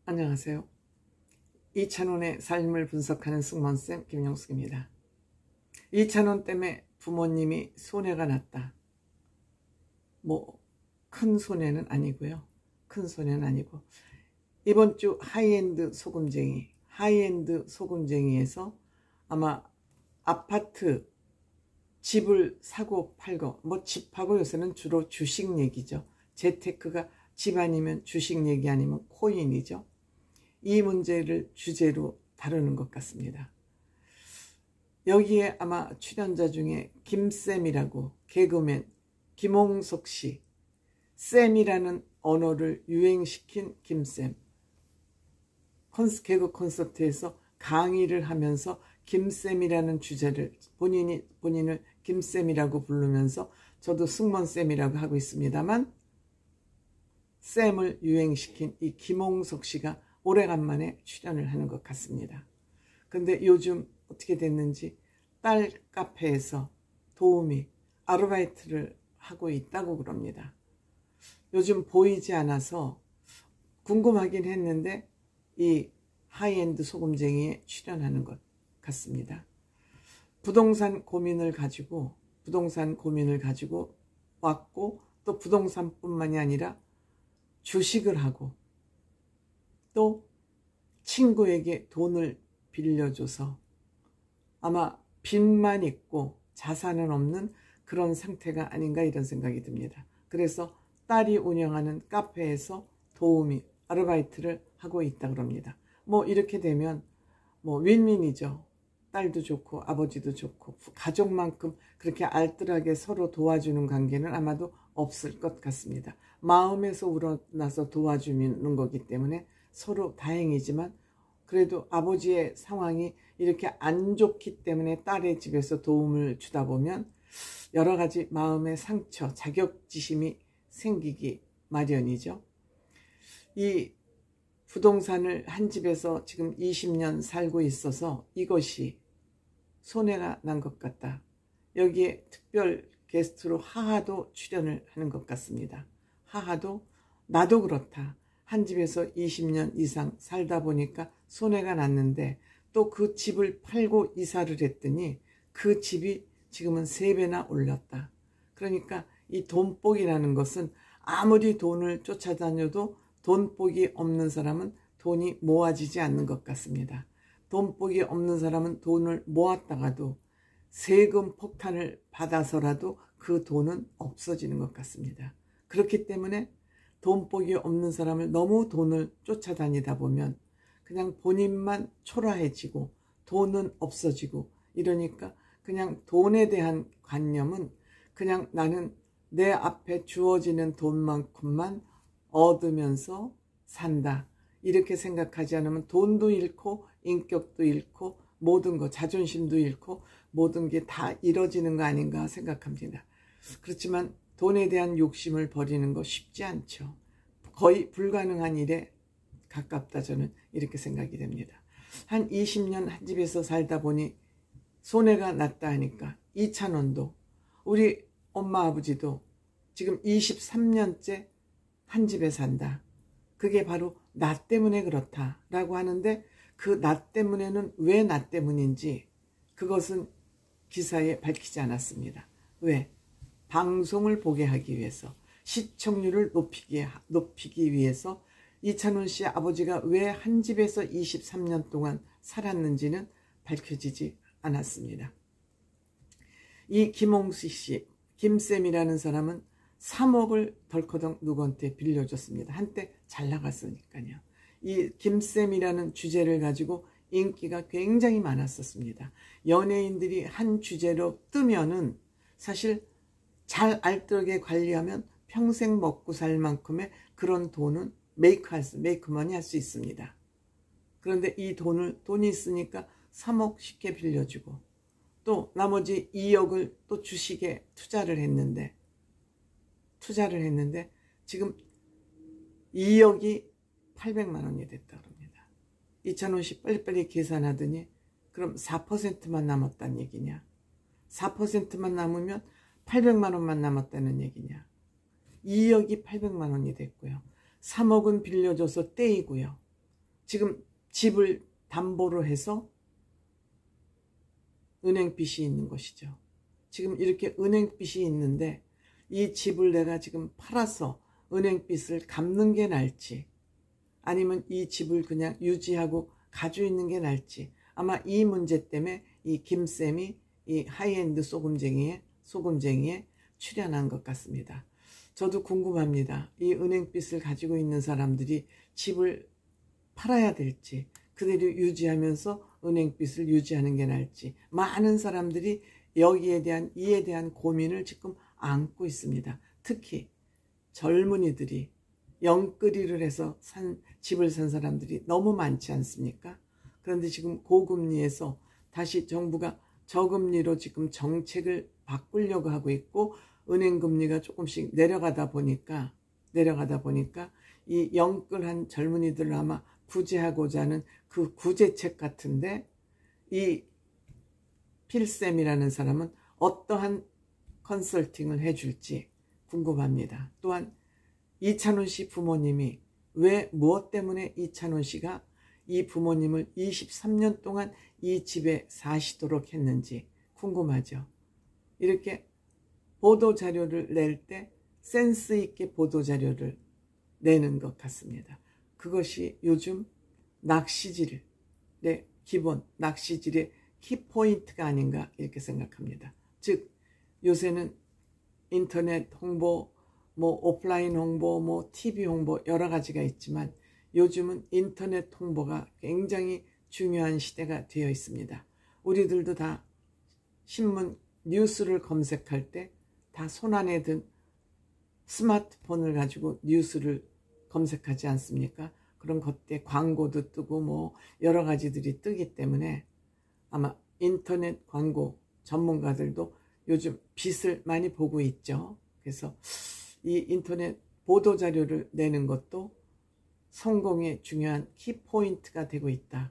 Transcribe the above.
안녕하세요. 이찬원의 삶을 분석하는 승무원쌤 김영숙입니다. 이찬원 때문에 부모님이 손해가 났다. 큰 손해는 아니고요. 큰 손해는 아니고 이번 주 하이엔드 소금쟁이에서 아마 아파트 집을 사고 팔고 집하고 요새는 주로 주식 얘기죠. 재테크가 집 아니면 주식 얘기 아니면 코인이죠. 이 문제를 주제로 다루는 것 같습니다. 여기에 아마 출연자 중에 김쌤이라고 개그맨 김홍석 씨, 쌤이라는 언어를 유행시킨 김쌤, 개그 콘서트에서 강의를 하면서 김쌤이라는 주제를 본인을 김쌤이라고 부르면서 저도 승무원쌤이라고 하고 있습니다만 쌤을 유행시킨 이 김홍석 씨가 오래간만에 출연을 하는 것 같습니다. 근데 요즘 어떻게 됐는지 딸 카페에서 아르바이트를 하고 있다고 그럽니다. 요즘 보이지 않아서 궁금하긴 했는데 이 하이엔드 소금쟁이에 출연하는 것 같습니다. 부동산 고민을 가지고 왔고 또 부동산뿐만이 아니라 주식을 하고 또 친구에게 돈을 빌려줘서 아마 빚만 있고 자산은 없는 그런 상태가 아닌가 이런 생각이 듭니다. 그래서 딸이 운영하는 카페에서 아르바이트를 하고 있다 그럽니다. 이렇게 되면 윈윈이죠. 딸도 좋고 아버지도 좋고 가족만큼 그렇게 알뜰하게 서로 도와주는 관계는 아마도 없을 것 같습니다. 마음에서 우러나서 도와주는 거기 때문에 서로 다행이지만 그래도 아버지의 상황이 이렇게 안 좋기 때문에 딸의 집에서 도움을 주다 보면 여러 가지 마음의 상처, 자격지심이 생기기 마련이죠. 이 부동산을 한 집에서 지금 20년 살고 있어서 이것이 손해가 난 것 같다. 여기에 특별 게스트로 하하도 출연을 하는 것 같습니다. 하하도 나도 그렇다. 한 집에서 20년 이상 살다 보니까 손해가 났는데 또 그 집을 팔고 이사를 했더니 그 집이 지금은 3배나 올랐다. 그러니까 이 돈복이라는 것은 아무리 돈을 쫓아다녀도 돈복이 없는 사람은 돈이 모아지지 않는 것 같습니다. 돈복이 없는 사람은 돈을 모았다가도 세금 폭탄을 받아서라도 그 돈은 없어지는 것 같습니다. 그렇기 때문에 돈복이 없는 사람을 너무 돈을 쫓아다니다 보면 그냥 본인만 초라해지고 돈은 없어지고 이러니까 그냥 돈에 대한 관념은 그냥 나는 내 앞에 주어지는 돈만큼만 얻으면서 산다. 이렇게 생각하지 않으면 돈도 잃고 인격도 잃고 모든 것, 자존심도 잃고 모든 게 다 잃어지는 거 아닌가 생각합니다. 그렇지만 돈에 대한 욕심을 버리는 거 쉽지 않죠. 거의 불가능한 일에 가깝다 저는 이렇게 생각이 됩니다. 한 20년 한 집에서 살다 보니 손해가 났다 하니까 이찬원도 우리 엄마 아버지도 지금 23년째 한 집에 산다. 그게 바로 나 때문에 그렇다라고 하는데 그 나 때문에는 왜 나 때문인지 그것은 기사에 밝히지 않았습니다. 왜? 방송을 보게 하기 위해서, 시청률을 높이기 위해서 이찬원 씨 아버지가 왜 한 집에서 23년 동안 살았는지는 밝혀지지 않았습니다. 이 김홍식 씨, 김쌤이라는 사람은 3억을 덜커덩 누구한테 빌려줬습니다. 한때 잘 나갔으니까요. 이 김쌤이라는 주제를 가지고 인기가 굉장히 많았었습니다. 연예인들이 한 주제로 뜨면은 사실 잘 알뜰하게 관리하면 평생 먹고 살 만큼의 그런 돈은 메이크머니 할 수 있습니다. 그런데 이 돈이 있으니까 3억 쉽게 빌려주고 또 나머지 2억을 또 주식에 투자를 했는데 지금 2억이 800만 원이 됐다 그럽니다. 이찬원 씨 빨리빨리 계산하더니 그럼 4%만 남았다는 얘기냐? 4%만 남으면 800만 원만 남았다는 얘기냐? 2억이 800만 원이 됐고요. 3억은 빌려줘서 떼이고요. 지금 집을 담보로 해서 은행빚이 있는 것이죠. 지금 이렇게 은행빚이 있는데 이 집을 내가 지금 팔아서 은행빚을 갚는 게 나을지, 아니면 이 집을 그냥 유지하고 가지고 있는 게 나을지, 아마 이 문제 때문에 이 김쌤이 이 하이엔드 소금쟁이에 출연한 것 같습니다. 저도 궁금합니다. 이 은행빚을 가지고 있는 사람들이 집을 팔아야 될지, 그대로 유지하면서 은행빚을 유지하는 게 나을지, 많은 사람들이 여기에 대한, 이에 대한 고민을 지금 안고 있습니다. 특히 젊은이들이 영끌이를 해서 집을 산 사람들이 너무 많지 않습니까? 그런데 지금 고금리에서 다시 정부가 저금리로 지금 정책을 바꾸려고 하고 있고, 은행금리가 조금씩 내려가다 보니까 이 영끌한 젊은이들을 아마 구제하고자 하는 그 구제책 같은데, 이 필쌤이라는 사람은 어떠한 컨설팅을 해줄지 궁금합니다. 또한 이찬원 씨 부모님이 왜, 무엇 때문에 이찬원 씨가 이 부모님을 23년 동안 이 집에 사시도록 했는지 궁금하죠. 이렇게 보도자료를 낼 때 센스 있게 보도자료를 내는 것 같습니다. 그것이 요즘 낚시질의 기본, 낚시질의 키포인트가 아닌가 이렇게 생각합니다. 즉 요새는 인터넷 홍보, 오프라인 홍보, TV 홍보 여러 가지가 있지만 요즘은 인터넷 홍보가 굉장히 중요한 시대가 되어 있습니다. 우리들도 다 신문, 뉴스를 검색할 때 다 손안에 든 스마트폰을 가지고 뉴스를 검색하지 않습니까? 그런 것때 광고도 뜨고 여러 가지들이 뜨기 때문에 아마 인터넷 광고 전문가들도 요즘 빛을 많이 보고 있죠. 그래서 이 인터넷 보도자료를 내는 것도 성공의 중요한 키포인트가 되고 있다.